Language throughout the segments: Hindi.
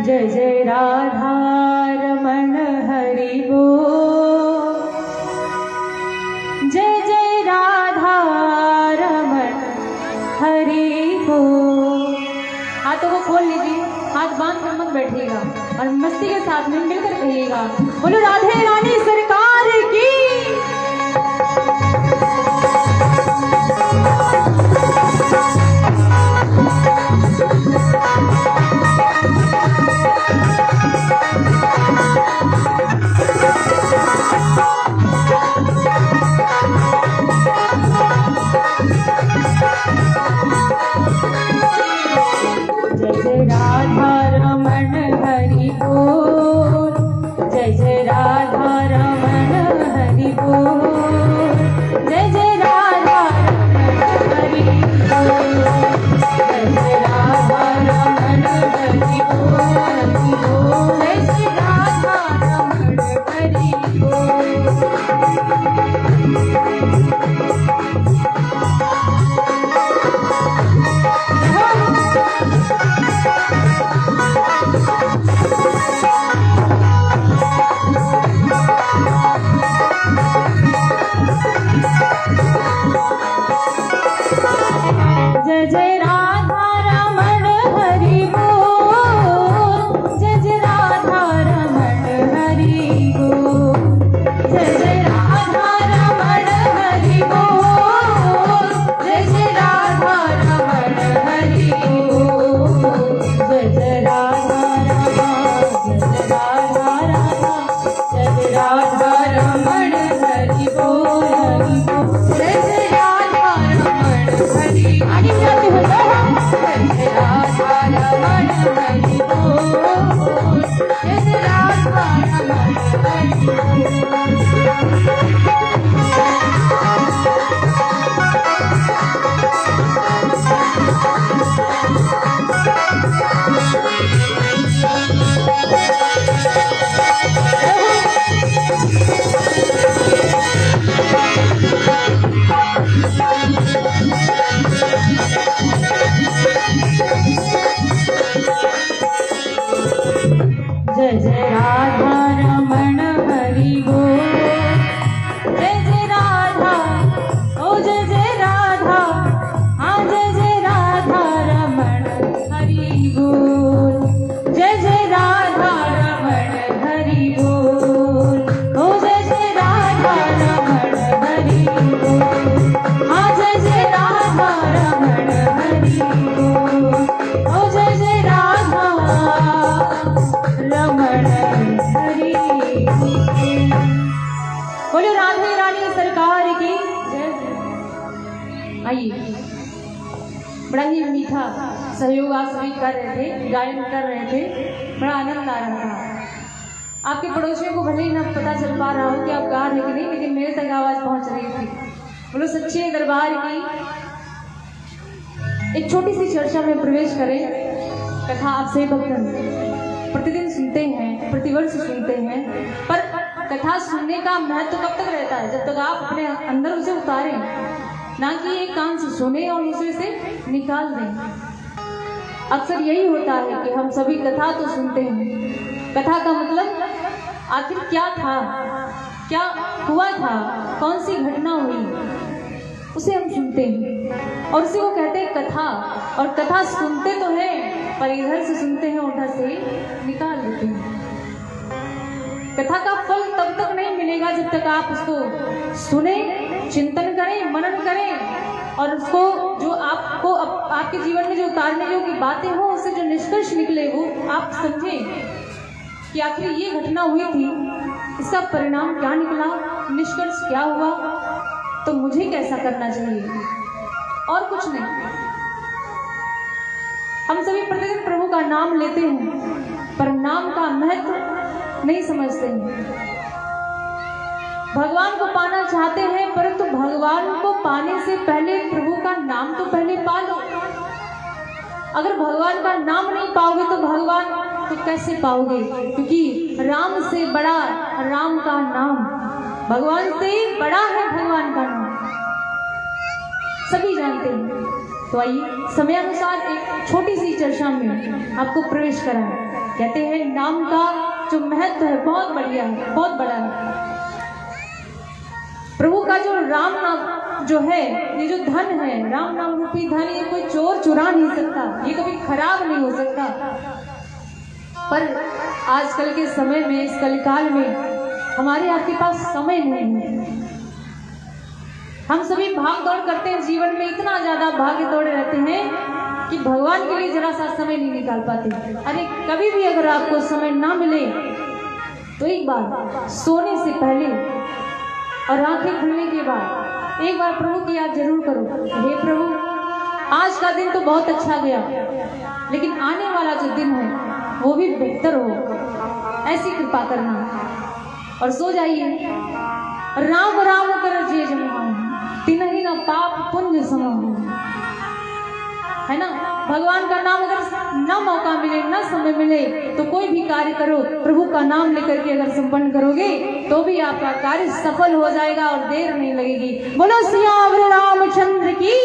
जय जय राधा रमण हरि बोल, जय जय राधा रमण हरि बोल। हाथों को खोल लीजिए, हाथ बांध कर मत बैठिएगा और मस्ती के साथ में मिलकर कहिएगा बोलो राधे रानी सरकार की। जय जय राधा रमण हरि बोल, जय जय राधा, ओ जय जय राधा, हाँ जय जय राधा रमण हरि बोल, जय जय राधा रमण हरि बोल, ओ जय जय राधा रमण हरि बोल, हाँ जय जय राधा रमण हरि बोल, ओ जय जय राधा रमण हरि। बोलो राधे रानी सरकार की जय। आइए, बड़ा ही मीठा सहयोग आप सभी कर रहे थे, गायन कर रहे थे, बड़ा आनंद आ रहा था। आपके पड़ोसियों को भले ही ना पता चल पा रहा हो कि आप गा रहे कि नहीं, लेकिन मेरे तक आवाज पहुंच रही थी। बोलो सच्चे दरबार की। एक छोटी सी चर्चा में प्रवेश करें। कथा आपसे भक्तन प्रतिदिन सुनते हैं, प्रतिवर्ष सुनते हैं, पर कथा सुनने का महत्व कब तक रहता है? जब तक आप अपने अंदर उसे उतारें, ना कि एक कान से सुने और दूसरे से निकाल दें। अक्सर यही होता है कि हम सभी कथा तो सुनते हैं, कथा का मतलब आखिर क्या था, क्या हुआ था, कौन सी घटना हुई, उसे हम सुनते हैं और उसी को कहते हैं कथा। और कथा सुनते तो हैं, पर इधर से सुनते हैं, उधर से निकाल लेते हैं। कथा का फल तब तक नहीं मिलेगा जब तक आप उसको सुने, चिंतन करें, मनन करें और उसको जो आपको आपके जीवन में जो उतारने योग्य बातें हो, उससे जो निष्कर्ष निकले वो आप समझें कि आखिर ये घटना हुई थी, इसका परिणाम क्या निकला, निष्कर्ष क्या हुआ, तो मुझे कैसा करना चाहिए और कुछ नहीं। हम सभी प्रतिदिन प्रभु का नाम लेते हैं, पर नाम का महत्व नहीं समझते हैं। भगवान को पाना चाहते हैं, परंतु भगवान को पाने से पहले प्रभु का नाम तो पहले पा लो। अगर भगवान का नाम नहीं पाओगे तो भगवान तो कैसे पाओगे? क्योंकि राम से बड़ा राम का नाम, भगवान से बड़ा है भगवान का नाम, सभी जानते हैं। तो आइए समय अनुसार एक छोटी सी चर्चा में आपको प्रवेश कराएं। कहते हैं नाम का जो महत्व है बहुत बढ़िया है, बहुत बड़ा है। प्रभु का जो राम नाम जो है, ये जो धन है, राम नाम रूपी धन, ये कोई चोर चुरा नहीं सकता, ये कभी खराब नहीं हो सकता। पर आजकल के समय में, इस कलिकाल में हमारे आपके पास समय नहीं है। हम सभी भाग दौड़ करते हैं जीवन में, इतना ज्यादा भागे दौड़े रहते हैं कि भगवान के लिए जरा सा समय नहीं निकाल पाते। अरे कभी भी अगर आपको समय ना मिले तो एक बार सोने से पहले और आंखें खुलने के बाद एक बार प्रभु की याद जरूर करो। हे प्रभु, आज का दिन तो बहुत अच्छा गया, लेकिन आने वाला जो दिन है वो भी बेहतर हो, ऐसी कृपा करना। और सो जाइए। राम राम कर जे जमाऊं, तिनहि न पाप पुण्य समाऊं। है ना, भगवान का नाम अगर न मौका मिले, न समय मिले, तो कोई भी कार्य करो, प्रभु का नाम लेकर के अगर संपन्न करोगे तो भी आपका कार्य सफल हो जाएगा और देर नहीं लगेगी। बोलो सियावर रामचंद्र की।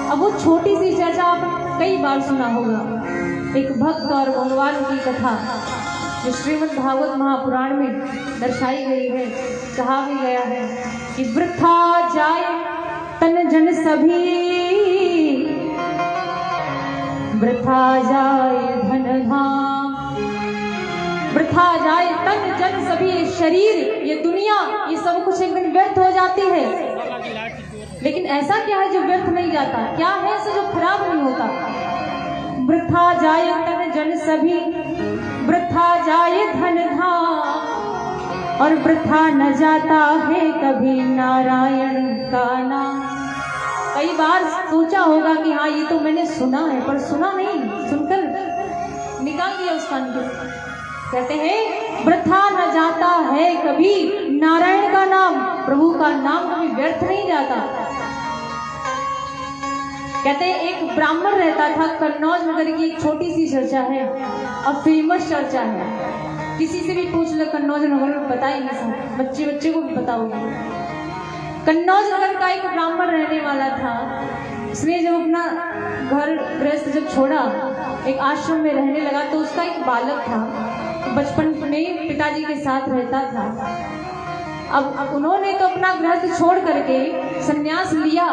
अब वो छोटी सी चर्चा आप कई बार सुना होगा, एक भक्त और भगवान की कथा जो श्रीमद् भागवत महापुराण में दर्शाई गई है। कहा भी गया है कि वृथा जाए तन जन सभी, वृथा जाए धन धाम, वृथा जाए तन जन सभी। ये शरीर, ये दुनिया, ये सब कुछ एक दिन व्यर्थ हो जाती है, लेकिन ऐसा क्या है जो व्यर्थ नहीं जाता? क्या है ऐसा जो खराब नहीं होता? वृथा जाए तन जन सभी, वृथा जाए धन धाम, और वृथा न जाता है कभी नारायण का नाम। कई बार सोचा होगा कि हाँ ये तो मैंने सुना है, पर सुना नहीं, सुनकर निकाल दिया उस कान को। कहते हैं वृथा न जाता है कभी नारायण का नाम, प्रभु का नाम कभी व्यर्थ नहीं जाता। कहते हैं एक ब्राह्मण रहता था, कन्नौज नगर की एक छोटी सी चर्चा है और फेमस चर्चा है। किसी से भी पूछ लो कन्नौज नगर में बताएंगे सब, बच्चे बच्चे को भी पता होगा। कन्नौज नगर का एक ब्राह्मण रहने वाला था। उसने जब अपना घर गृहस्थ जब छोड़ा, एक आश्रम में रहने लगा, तो उसका एक बालक था, बचपन में पिताजी के साथ रहता था। अब उन्होंने तो अपना गृहस्थ छोड़ करके संन्यास लिया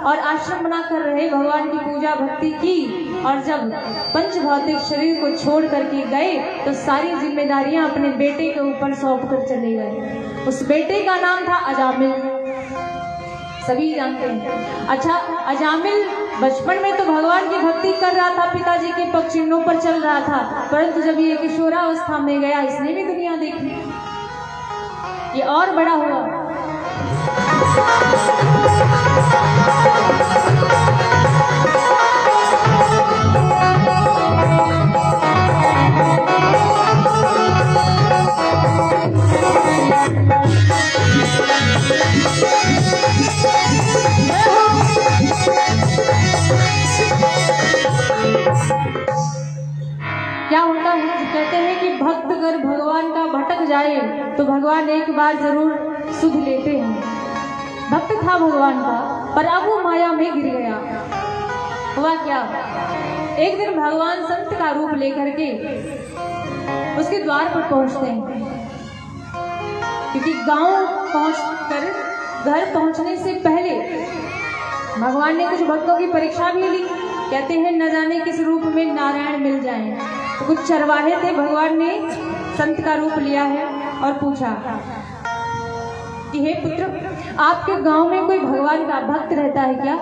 और आश्रम बनाकर रहे, भगवान की पूजा भक्ति की, और जब पंच भौतिक शरीर को छोड़ करके गए तो सारी जिम्मेदारियां अपने बेटे के ऊपर सौंप कर चले गए। उस बेटे का नाम था अजामिल, सभी जानते हैं। अच्छा, अजामिल बचपन में तो भगवान की भक्ति कर रहा था, पिताजी के पग चिन्हों पर चल रहा था, परंतु जब ये किशोरावस्था में गया, इसने भी दुनिया देखी, ये और बड़ा हुआ। क्या होता है, कहते हैं कि भक्त अगर भगवान का भटक जाए तो भगवान एक बार जरूर सुध लेते हैं। भक्त था भगवान का, पर अब वो माया में गिर गया। हुआ क्या, एक दिन भगवान संत का रूप लेकर के उसके द्वार पर पहुंचते हैं, क्योंकि गांव पहुंचकर घर पहुंचने से पहले भगवान ने कुछ भक्तों की परीक्षा भी ली। कहते हैं न जाने किस रूप में नारायण मिल जाएं। तो कुछ चरवाहे थे, भगवान ने संत का रूप लिया है और पूछा कि हे पुत्र, आपके गांव में कोई भगवान का भक्त रहता है क्या?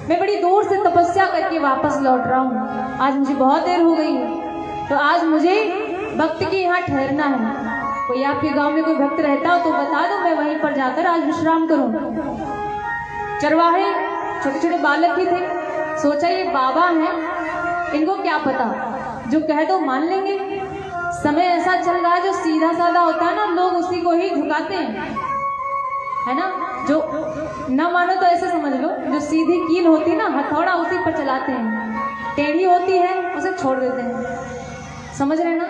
मैं बड़ी दूर से तपस्या करके वापस लौट रहा हूँ, आज मुझे बहुत देर हो गई है, तो आज मुझे भक्त के यहाँ ठहरना है। कोई आपके गांव में कोई भक्त रहता हो तो बता दो, मैं वहीं पर जाकर आज विश्राम करूं। चरवाहे छोटे छोटे बालक ही थे, सोचा ये बाबा हैं, इनको क्या पता, जो कह दो मान लेंगे। समय ऐसा चल रहा है जो सीधा साधा होता है ना, लोग उसी को ही झुकाते हैं, है ना। जो न मानो तो ऐसे समझ लो, जो सीधी कील होती है ना, हथौड़ा उसी पर चलाते हैं, टेढ़ी होती है उसे छोड़ देते हैं, समझ रहे ना।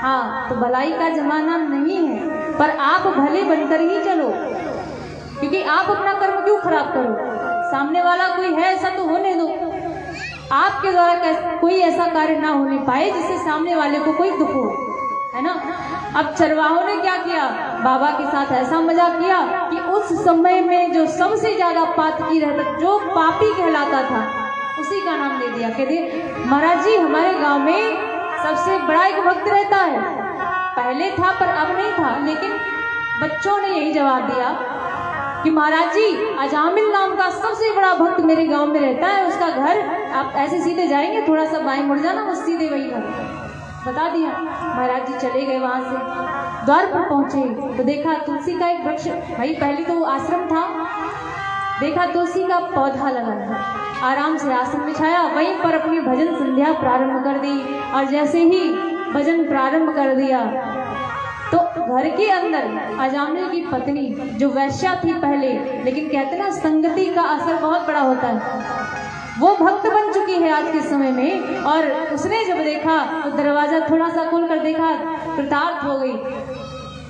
हाँ, तो भलाई का जमाना नहीं है, पर आप भले बनकर ही चलो, क्योंकि आप अपना कर्म क्यों खराब करो। सामने वाला कोई है ऐसा तो होने दो, आपके द्वारा कोई ऐसा कार्य ना होने पाए जिससे सामने वाले को कोई दुख हो, है ना। अब चरवाहों ने क्या किया, बाबा के साथ ऐसा मजाक किया कि उस समय में जो सबसे ज्यादा पातकी रहता, जो पापी कहलाता था, उसी का नाम ले दिया। कहते महाराज जी हमारे गांव में सबसे बड़ा एक भक्त रहता है, पहले था पर अब नहीं था। लेकिन बच्चों ने यही जवाब दिया कि महाराज जी अजामिल नाम का सबसे बड़ा भक्त मेरे गांव में रहता है, उसका घर आप ऐसे सीधे जाएंगे, थोड़ा सा बाएं मुड़ जाना, वो सीधे वही घर। बता दिया। महाराज जी चले गए, वहां से द्वार पर पहुंचे तो देखा तुलसी का एक वृक्ष, भाई पहले तो आश्रम था, देखा तुलसी का पौधा लगा था, आराम से आसन बिछाया, वहीं पर अपनी भजन संध्या प्रारंभ कर दी। और जैसे ही भजन प्रारंभ कर दिया तो घर के अंदर अजामिल की पत्नी जो वैश्या थी पहले, लेकिन कहते ना संगति का असर बहुत बड़ा होता है, वो भक्त बन चुकी है आज के समय में। और उसने जब देखा तो दरवाजा थोड़ा सा खोल कर देखा, कृतार्थ हो गई।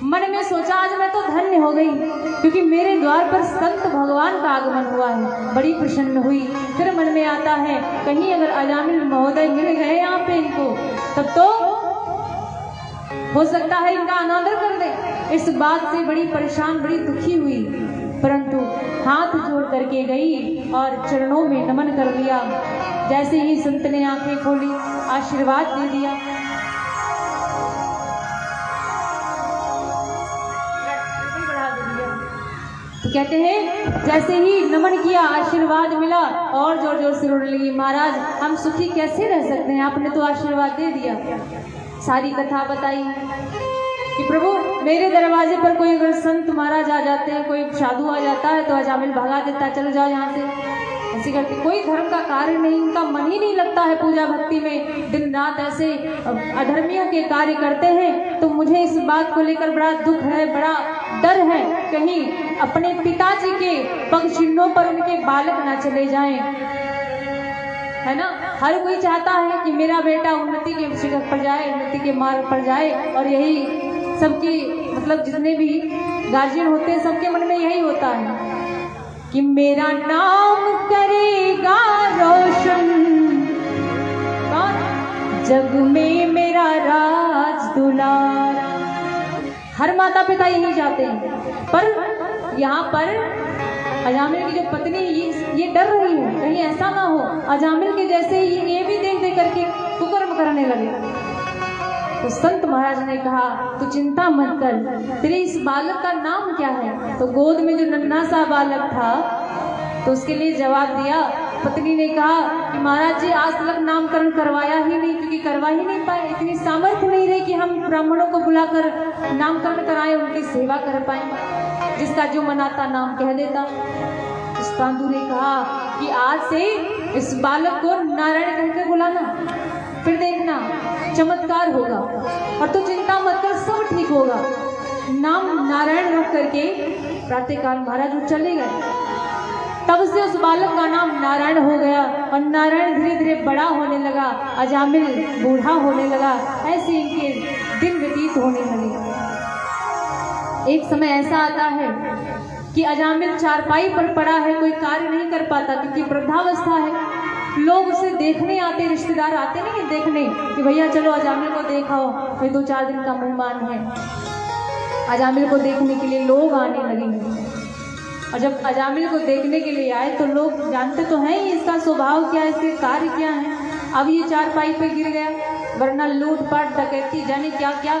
मन में सोचा आज मैं तो धन्य हो गई, क्योंकि मेरे द्वार पर संत भगवान का आगमन हुआ है, बड़ी प्रसन्न हुई। फिर मन में आता है कहीं अगर अजामिल महोदय मिल गए यहाँ पे इनको, तब तो हो सकता है इनका अनादर कर दे। इस बात से बड़ी परेशान, बड़ी दुखी हुई, परंतु हाथ जोड़ करके गई और चरणों में नमन कर दिया। जैसे ही संत ने आंखें खोली, आशीर्वाद दे दिया। तो कहते हैं जैसे ही नमन किया, आशीर्वाद मिला और जोर जोर से रोने लगी, महाराज हम सुखी कैसे रह सकते हैं, आपने तो आशीर्वाद दे दिया। सारी कथा बताई कि प्रभु मेरे दरवाजे पर कोई अगर संत महाराज आ जाते हैं, कोई साधु आ जाता है तो अजामिल भगा देता है, चलो जाओ यहाँ से, ऐसे करके। कोई धर्म का कार्य नहीं, उनका मन ही नहीं लगता है पूजा भक्ति में, दिन रात ऐसे अधर्मियों के कार्य करते हैं। तो मुझे इस बात को लेकर बड़ा दुख है, बड़ा डर है, कहीं अपने पिताजी के पग चिन्हों पर उनके बालक ना चले जाएं, है ना। हर कोई चाहता है कि मेरा बेटा उन्नति के शिखर पर जाए, उन्नति के मार्ग पर जाए, और यही सबकी मतलब जितने भी गार्जियन होते हैं सबके मन में यही होता है कि मेरा नाम करेगा रोशन, जग में मेरा राज दुलारा। हर माता पिता यही चाहते हैं। पर यहाँ पर अजामिल की जो पत्नी ये डर रही है कहीं ऐसा ना हो अजामिल के जैसे ये भी देख देख करके कुकर्म करने लगे। तो संत महाराज ने कहा तू चिंता मत कर, तेरे इस बालक का नाम क्या है। तो गोद में जो नन्हा सा बालक था तो उसके लिए जवाब दिया। पत्नी ने कहा कि महाराज जी आज तक नामकरण करवाया ही नहीं, क्योंकि करवा ही नहीं पाए, इतनी सामर्थ्य नहीं रही कि हम ब्राह्मणों को बुलाकर नामकरण कराएं, उनकी सेवा कर पाए। जिसका जो मनाता नाम कह देता। उस पांडु ने कहा कि आज से इस बालक को नारायण कहकर बुलाना, फिर देखना चमत्कार होगा, और तू चिंता मत कर, सब ठीक होगा। नाम नारायण रख करके प्रातःकाल महाराज वो चले गए। तब से उस बालक का नाम नारायण हो गया, और नारायण धीरे धीरे बड़ा होने लगा, अजामिल बूढ़ा होने लगा, ऐसे इनके दिन व्यतीत होने लगे। एक समय ऐसा आता है कि अजामिल चारपाई पर पड़ा है, कोई कार्य नहीं कर पाता क्योंकि वृद्धावस्था है। लोग उसे देखने आते, रिश्तेदार आते नहीं देखने कि भैया चलो अजामिल को देखाओ, कोई 2-4 दिन का मेहमान है। अजामिल को देखने के लिए लोग आने लगे, और जब अजामिल को देखने के लिए आए तो लोग जानते तो हैं ही इसका स्वभाव क्या है, इसके कार्य क्या है। अब ये चारपाई पे गिर गया, वरना लूटपाट डकैती जाने क्या क्या,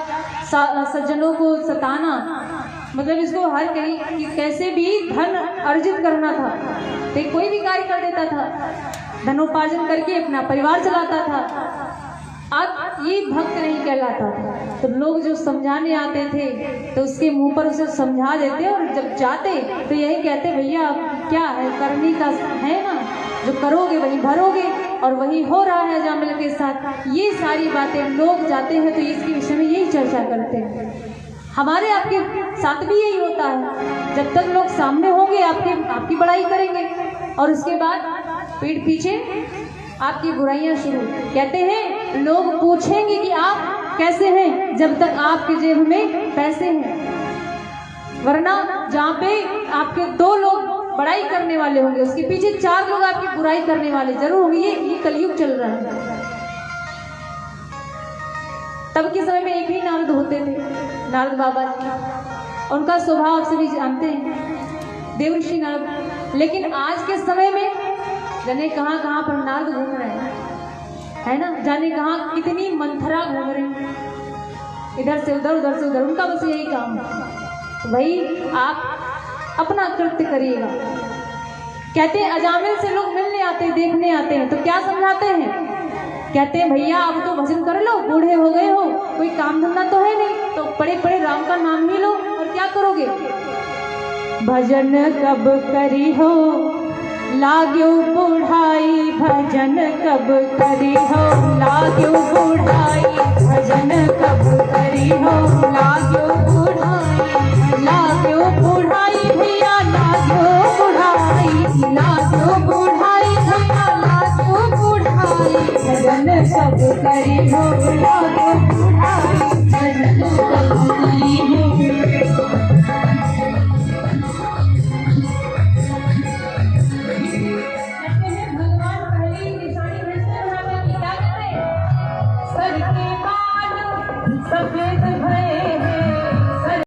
सज्जनों को सताना, मतलब इसको हर कहीं कैसे भी धन अर्जित करना था, तो कोई भी कार्य कर देता था, धनोपार्जन करके अपना परिवार चलाता था। अब ये भक्त नहीं कहलाता था। तो लोग जो समझाने आते थे तो उसके मुंह पर उसे समझा देते, और जब जाते तो यही कहते भैया क्या है, करनी का है ना, जो करोगे वही भरोगे, और वही हो रहा है अजामिल के साथ। ये सारी बातें लोग जाते हैं तो इसके विषय में यही चर्चा करते हैं। हमारे आपके साथ भी यही होता है, जब तक लोग सामने होंगे आपकी बड़ाई करेंगे, और उसके बाद पीठ पीछे आपकी बुराइयां शुरू। कहते हैं लोग पूछेंगे कि आप कैसे हैं जब तक आपके जेब में पैसे हैं, वरना जहाँ पे आपके 2 लोग बड़ाई करने वाले होंगे, उसके पीछे 4 लोग आपकी बुराई करने वाले जरूर होंगे। ये कलयुग चल रहा है। तब के समय में एक ही नारद होते थे, नारद बाबा जी, उनका स्वभाव आप सभी जानते हैं, देव ऋषि नारद। लेकिन आज के समय में जाने कहाँ कहाँ पर नारद घूम रहे हैं, है ना, जाने कहाँ कितनी मंथरा घूम रही है, इधर से उधर उधर से उधर, उनका बस यही काम है। भाई आप अपना कृत्य करिएगा। कहते हैं अजामिल से लोग मिलने आते हैं, देखने आते हैं, तो क्या समझाते हैं, कहते हैं भैया आप तो भजन कर लो, बूढ़े हो गए हो, कोई काम धंधा तो है नहीं, तो पड़े पड़े राम का नाम ही लो, और क्या करोगे, भजन कब करी हो लाग्यो बुढ़ाई, भजन कब करी हो लाग्यो बुढ़ाई, भजन कब करी हो लाग्यो बुढ़ाई, लाग्यो बुढ़ाई भैया लाग्यो बुढ़ाई, लाग्यो बुढ़ाई भैया लाग्यो बुढ़ाई, भजन कब करी हो लाग्यो बुढ़ाई।